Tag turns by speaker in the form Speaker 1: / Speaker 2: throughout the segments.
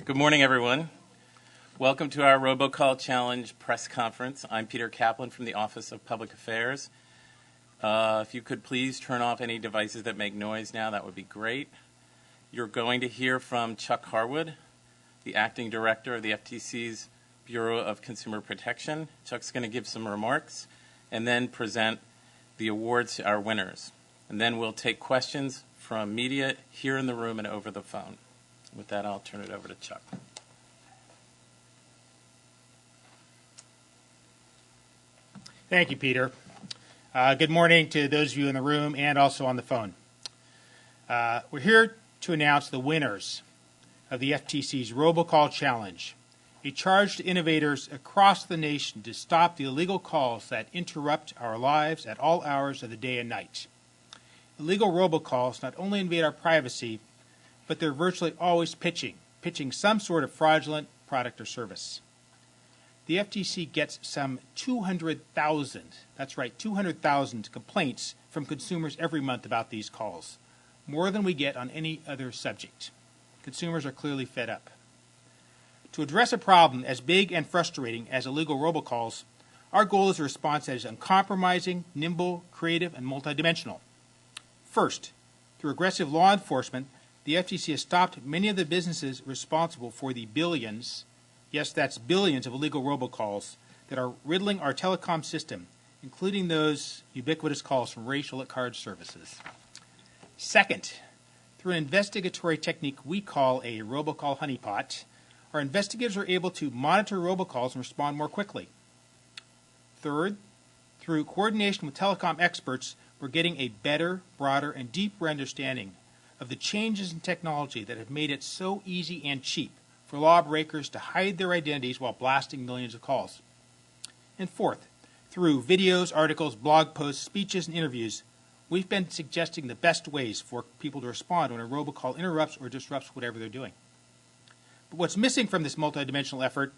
Speaker 1: Good morning, everyone. Welcome to our Robo Call Challenge press conference. I'm Peter Kaplan from the Office of Public Affairs. If you could please turn off any devices that make noise now, that would be great. You're going to hear from Chuck Harwood, the Acting Director of the FTC's Bureau of Consumer Protection. Chuck's going to give some remarks and then present the awards to our winners. And then we'll take questions from media here in the room and over the phone. With that, I'll turn it over to Chuck.
Speaker 2: Thank you, Peter. Good morning to those of you in the room and also on the phone. We're here to announce the winners of the FTC's Robo Call Challenge, a charge to innovators across the nation to stop the illegal calls that interrupt our lives at all hours of the day and night. Illegal robocalls not only invade our privacy, but they're virtually always pitching some sort of fraudulent product or service. The FTC gets some 200,000, that's right, 200,000 complaints from consumers every month about these calls, more than we get on any other subject. Consumers are clearly fed up. To address a problem as big and frustrating as illegal robocalls, our goal is a response that is uncompromising, nimble, creative, and multidimensional. First, through aggressive law enforcement, the FTC has stopped many of the businesses responsible for the billions, yes, that's billions of illegal robocalls that are riddling our telecom system, including those ubiquitous calls from racial card services. Second, through an investigatory technique we call a robocall honeypot, our investigators are able to monitor robocalls and respond more quickly. Third, through coordination with telecom experts, we're getting a better, broader, and deeper understanding of the changes in technology that have made it so easy and cheap for lawbreakers to hide their identities while blasting millions of calls. And fourth, through videos, articles, blog posts, speeches, and interviews, we've been suggesting the best ways for people to respond when a robocall interrupts or disrupts whatever they're doing. But what's missing from this multidimensional effort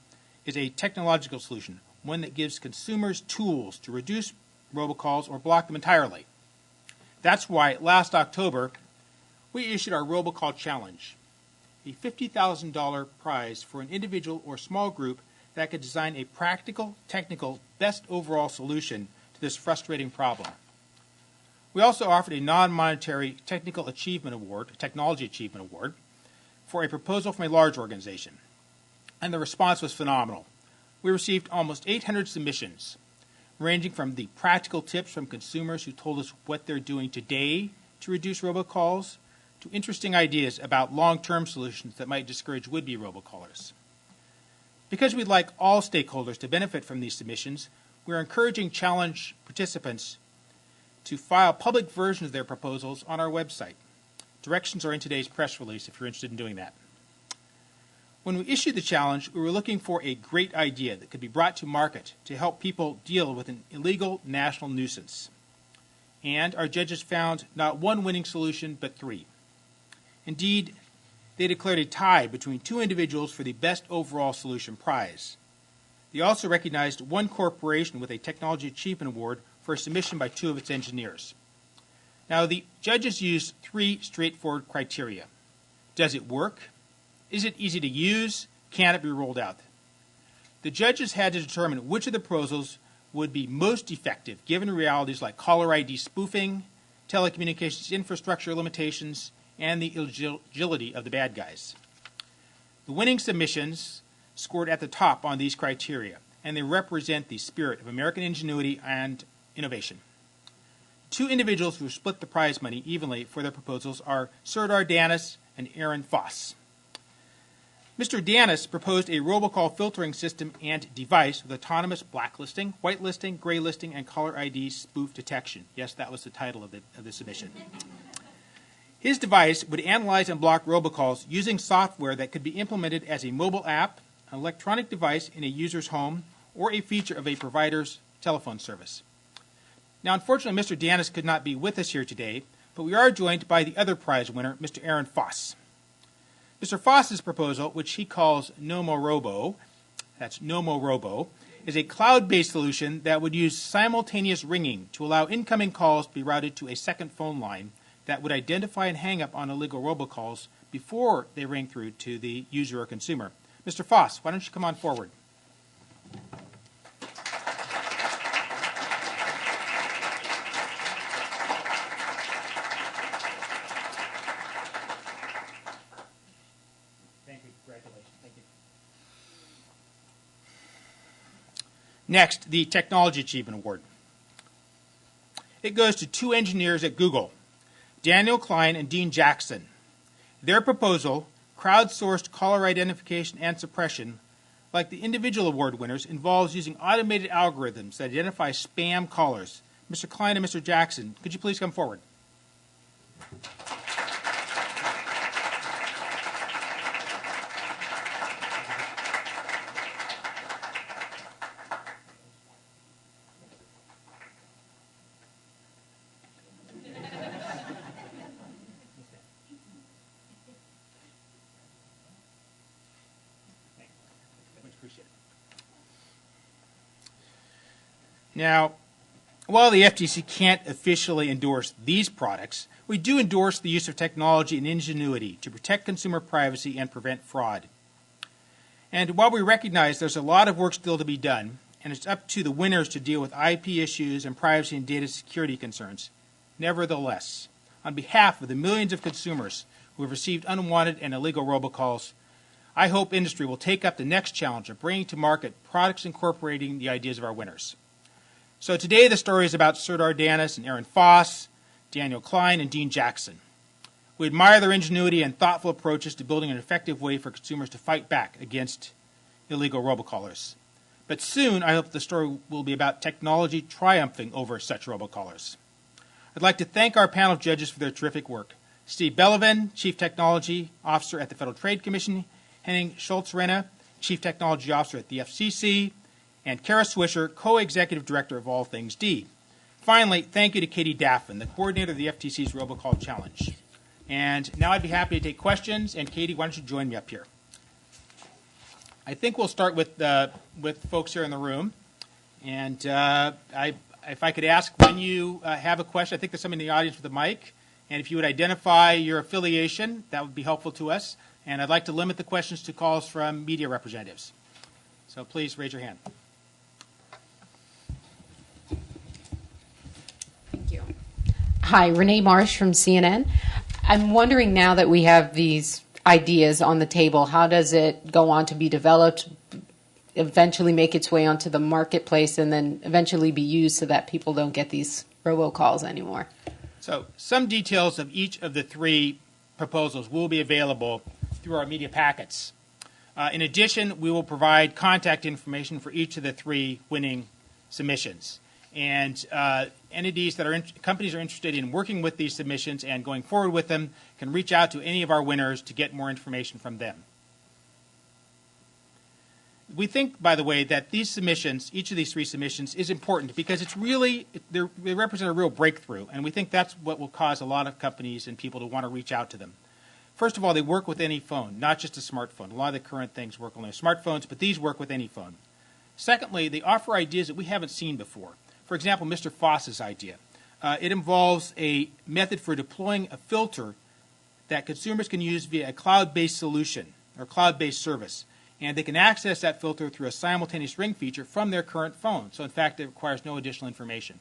Speaker 2: is a technological solution, one that gives consumers tools to reduce robocalls or block them entirely. That's why last October, we issued our Robocall Challenge, a $50,000 prize for an individual or small group that could design a practical, technical, best overall solution to this frustrating problem. We also offered a non-monetary Technical Achievement Award, Technology Achievement Award, for a proposal from a large organization, and the response was phenomenal. We received almost 800 submissions, ranging from the practical tips from consumers who told us what they're doing today to reduce robocalls, to interesting ideas about long-term solutions that might discourage would-be robocallers. Because we'd like all stakeholders to benefit from these submissions, we're encouraging challenge participants to file public versions of their proposals on our website. Directions are in today's press release if you're interested in doing that. When we issued the challenge, we were looking for a great idea that could be brought to market to help people deal with an illegal national nuisance. And our judges found not one winning solution, but three. Indeed, they declared a tie between two individuals for the best overall solution prize. They also recognized one corporation with a Technology Achievement Award for a submission by two of its engineers. Now, the judges used three straightforward criteria. Does it work? Is it easy to use? Can it be rolled out? The judges had to determine which of the proposals would be most effective given realities like caller ID spoofing, telecommunications infrastructure limitations, and the agility of the bad guys. The winning submissions scored at the top on these criteria, and they represent the spirit of American ingenuity and innovation. Two individuals who split the prize money evenly for their proposals are Serdar Danis and Aaron Foss. Mr. Danis proposed a robocall filtering system and device with autonomous blacklisting, whitelisting, graylisting, and caller ID spoof detection. Yes, that was the title of the submission. His device would analyze and block robocalls using software that could be implemented as a mobile app, an electronic device in a user's home, or a feature of a provider's telephone service. Now, unfortunately, Mr. Danis could not be with us here today, but we are joined by the other prize winner, Mr. Aaron Foss. Mr. Foss's proposal, which he calls NomoRobo, that's NomoRobo, is a cloud-based solution that would use simultaneous ringing to allow incoming calls to be routed to a second phone line that would identify and hang up on illegal robocalls before they ring through to the user or consumer. Mr. Foss, why don't you come on forward? Thank you. Congratulations. Thank you. Next, the Technology Achievement Award. It goes to two engineers at Google, Daniel Klein and Dean Jackson. Their proposal, crowdsourced caller identification and suppression, like the individual award winners, involves using automated algorithms that identify spam callers. Mr. Klein and Mr. Jackson, could you please come forward? Now, while the FTC can't officially endorse these products, we do endorse the use of technology and ingenuity to protect consumer privacy and prevent fraud. And while we recognize there's a lot of work still to be done, and it's up to the winners to deal with IP issues and privacy and data security concerns, nevertheless, on behalf of the millions of consumers who have received unwanted and illegal robocalls, I hope industry will take up the next challenge of bringing to market products incorporating the ideas of our winners. So today the story is about Serdar Danis and Aaron Foss, Daniel Klein, and Dean Jackson. We admire their ingenuity and thoughtful approaches to building an effective way for consumers to fight back against illegal robocallers. But soon I hope the story will be about technology triumphing over such robocallers. I'd like to thank our panel of judges for their terrific work. Steve Belevin, Chief Technology Officer at the Federal Trade Commission, Henning Schultz-Renna, Chief Technology Officer at the FCC, and Kara Swisher, Co-Executive Director of All Things D. Finally, thank you to Katie Daffin, the coordinator of the FTC's Robo Call Challenge. And now I'd be happy to take questions, and Katie, why don't you join me up here? I think we'll start with folks here in the room. And if I could ask when you have a question, I think there's somebody in the audience with a mic, and if you would identify your affiliation, that would be helpful to us. And I'd like to limit the questions to calls from media representatives. So please raise your hand.
Speaker 3: Hi, Renee Marsh from CNN. I'm wondering now that we have these ideas on the table, how does it go on to be developed, eventually make its way onto the marketplace, and then eventually be used so that people don't get these robocalls anymore?
Speaker 2: So some details of each of the three proposals will be available through our media packets. In addition, we will provide contact information for each of the three winning submissions. And entities that are companies are interested in working with these submissions and going forward with them can reach out to any of our winners to get more information from them. We think, by the way, that these submissions, each of these three submissions, is important because it's really they represent a real breakthrough, and we think that's what will cause a lot of companies and people to want to reach out to them. First of all, they work with any phone, not just a smartphone. A lot of the current things work only with smartphones, but these work with any phone. Secondly, they offer ideas that we haven't seen before. For example, Mr. Foss's idea. It involves a method for deploying a filter that consumers can use via a cloud-based solution or cloud-based service. And they can access that filter through a simultaneous ring feature from their current phone. So, in fact, it requires no additional information,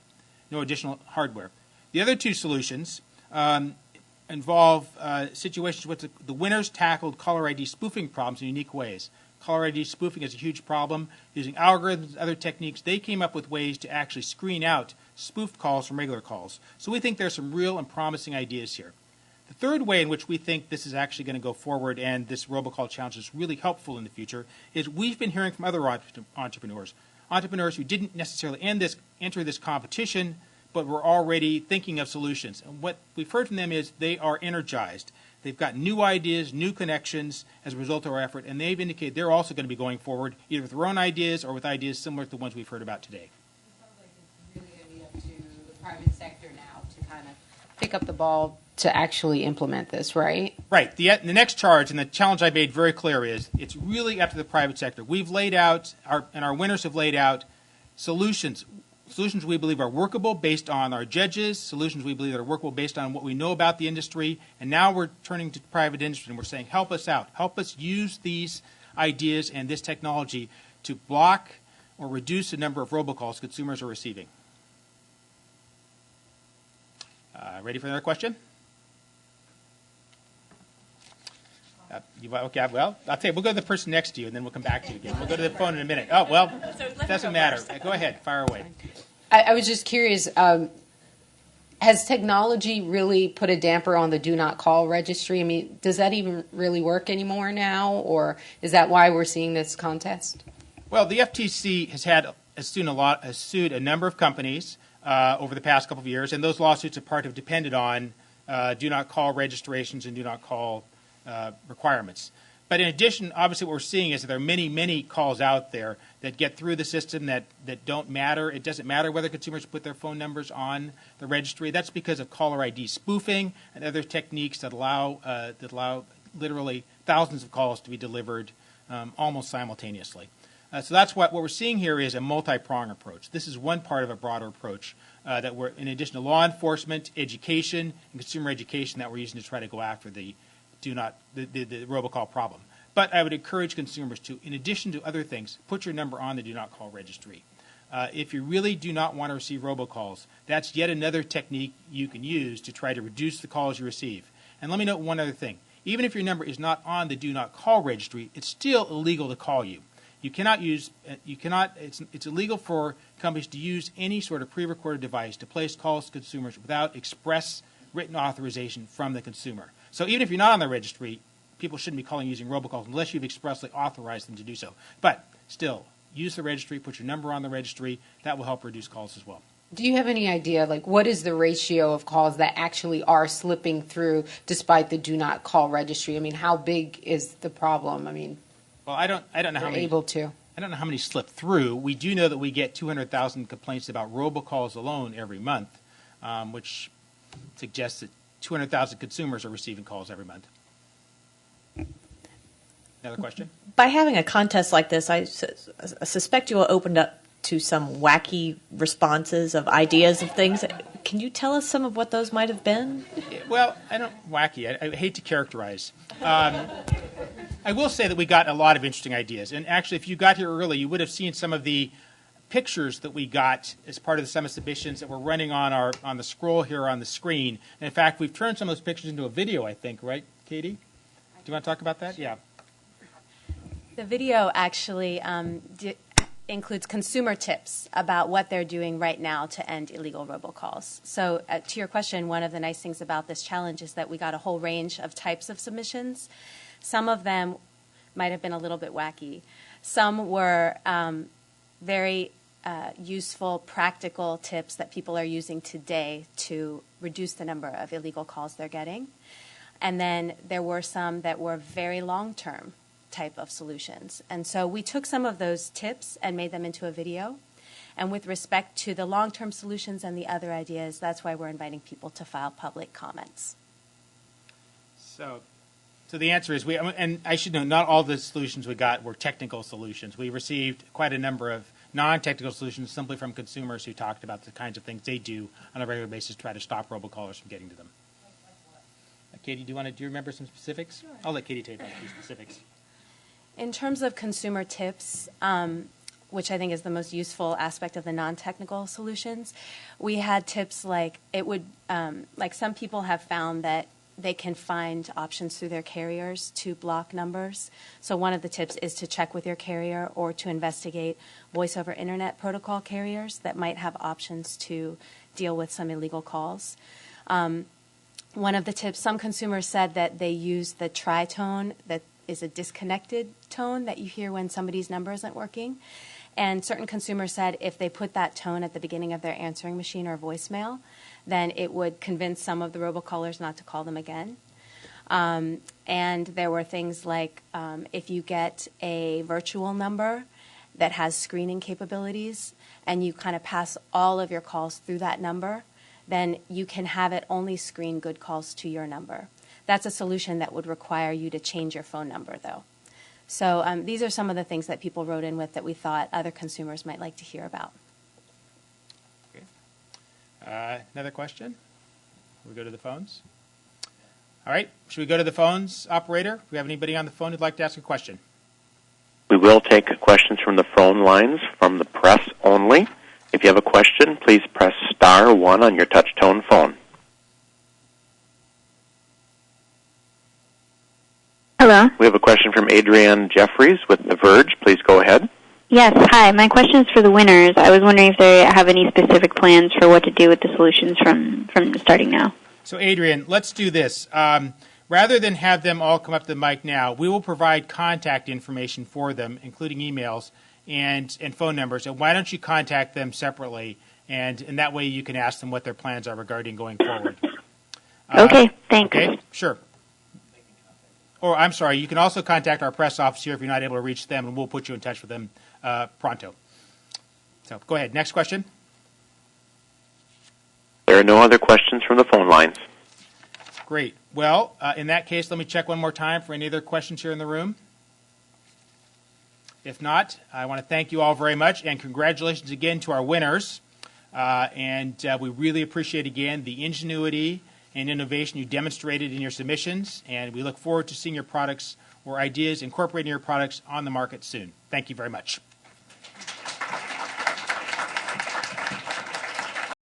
Speaker 2: no additional hardware. The other two solutions involve situations where the winners tackled caller ID spoofing problems in unique ways. Caller ID spoofing is a huge problem. Using algorithms and other techniques, they came up with ways to actually screen out spoofed calls from regular calls. So we think there's some real and promising ideas here. The third way in which we think this is actually going to go forward and this robocall challenge is really helpful in the future is we've been hearing from other entrepreneurs who didn't necessarily enter this competition, but were already thinking of solutions. And what we've heard from them is they are energized. They've got new ideas, new connections as a result of our effort, and they've indicated they're also going to be going forward either with their own ideas or with ideas similar to the ones we've heard about today.
Speaker 3: It sounds like it's really going to be up to the private sector now to kind of pick up the ball to actually implement this, right?
Speaker 2: Right. The next charge, and the challenge I made very clear, is it's really up to the private sector. We've laid out, and our winners have laid out solutions solutions we believe are workable based on our judges, solutions we believe that are workable based on what we know about the industry, and now we're turning to private industry and we're saying, help us out. Help us use these ideas and this technology to block or reduce the number of robocalls consumers are receiving. Ready for another question? Okay, well, I'll tell you, we'll go to the person next to you, and then we'll come back to you again. We'll go to the phone in a minute. Oh, well, it doesn't matter. Go ahead, fire away.
Speaker 3: I was just curious, has technology really put a damper on the do not call registry? I mean, does that even really work anymore now, or is that why we're seeing this contest?
Speaker 2: Well, the FTC has sued a number of companies over the past couple of years, and those lawsuits have depended on do not call registrations and do not call requirements. But in addition, obviously what we're seeing is that there are many, many calls out there that get through the system that don't matter. It doesn't matter whether consumers put their phone numbers on the registry. That's because of caller ID spoofing and other techniques that allow literally thousands of calls to be delivered almost simultaneously. So that's what we're seeing here is a multi-pronged approach. This is one part of a broader approach that we're, in addition to law enforcement, education, and consumer education, that we're using to try to go after the robocall problem. But I would encourage consumers to, in addition to other things, put your number on the do not call registry. If you really do not want to receive robocalls, that's yet another technique you can use to try to reduce the calls you receive. And let me note one other thing. Even if your number is not on the do not call registry, it's still illegal to call you. It's illegal for companies to use any sort of pre-recorded device to place calls to consumers without express written authorization from the consumer. So even if you're not on the registry, people shouldn't be calling using robocalls unless you've expressly authorized them to do so. But still, use the registry, put your number on the registry. That will help reduce calls as well.
Speaker 3: Do you have any idea, like, what is the ratio of calls that actually are slipping through despite the do not call registry? I mean, how big is the problem? I mean,
Speaker 2: well, I don't know how many
Speaker 3: able to.
Speaker 2: I don't know how many slip through. We do know that we get 200,000 complaints about robocalls alone every month, which suggests that 200,000 consumers are receiving calls every month. Another question?
Speaker 4: By having a contest like this, I suspect you will open up to some wacky responses of ideas of things. Can you tell us some of what those might have been?
Speaker 2: Well, wacky. I hate to characterize. I will say that we got a lot of interesting ideas. And actually, if you got here early, you would have seen some of the pictures that we got as part of the summer submissions that we're running on the scroll here on the screen. And in fact, we've turned some of those pictures into a video, I think, right, Katie? Do you want to talk about that? Yeah.
Speaker 5: The video actually includes consumer tips about what they're doing right now to end illegal robocalls. So to your question, one of the nice things about this challenge is that we got a whole range of types of submissions. Some of them might have been a little bit wacky. Some were very useful, practical tips that people are using today to reduce the number of illegal calls they're getting. And then there were some that were very long-term type of solutions. And so we took some of those tips and made them into a video. And with respect to the long-term solutions and the other ideas, that's why we're inviting people to file public comments.
Speaker 2: So the answer is, and I should know, not all the solutions we got were technical solutions. We received quite a number of non-technical solutions simply from consumers who talked about the kinds of things they do on a regular basis to try to stop robocallers from getting to them. Katie, do you remember some specifics? Sure. I'll let Katie tell you about the specifics.
Speaker 5: In terms of consumer tips, which I think is the most useful aspect of the non-technical solutions, we had tips like like some people have found that they can find options through their carriers to block numbers. So one of the tips is to check with your carrier or to investigate voice over internet protocol carriers that might have options to deal with some illegal calls. One of the tips, some consumers said that they use the tritone, that is a disconnected tone that you hear when somebody's number isn't working. And certain consumers said if they put that tone at the beginning of their answering machine or voicemail, then it would convince some of the robocallers not to call them again. And there were things like if you get a virtual number that has screening capabilities and you kind of pass all of your calls through that number, then you can have it only screen good calls to your number. That's a solution that would require you to change your phone number, though. So these are some of the things that people wrote in with that we thought other consumers might like to hear about.
Speaker 2: Another question? We go to the phones. All right. Should we go to the phones, operator? Do we have anybody on the phone who'd like to ask a question?
Speaker 6: We will take questions from the phone lines from the press only. If you have a question, please press *1 on your touch-tone phone.
Speaker 7: Hello.
Speaker 6: We have a question from Adrienne Jeffries with The Verge. Please go ahead.
Speaker 7: Yes, hi. My question is for the winners. I was wondering if they have any specific plans for what to do with the solutions from starting now.
Speaker 2: So, Adrian, let's do this. Rather than have them all come up to the mic now, we will provide contact information for them, including emails and phone numbers. And why don't you contact them separately, and in that way you can ask them what their plans are regarding going forward.
Speaker 7: Okay, thanks.
Speaker 2: Okay, sure. Or, I'm sorry, you can also contact our press office here if you're not able to reach them, and we'll put you in touch with them pronto. So, go ahead. Next question.
Speaker 6: There are no other questions from the phone lines.
Speaker 2: Great. Well, in that case, let me check one more time for any other questions here in the room. If not, I want to thank you all very much, and congratulations again to our winners. And we really appreciate, again, the ingenuity and innovation you demonstrated in your submissions, and we look forward to seeing your products or ideas incorporating your products on the market soon. Thank you very much.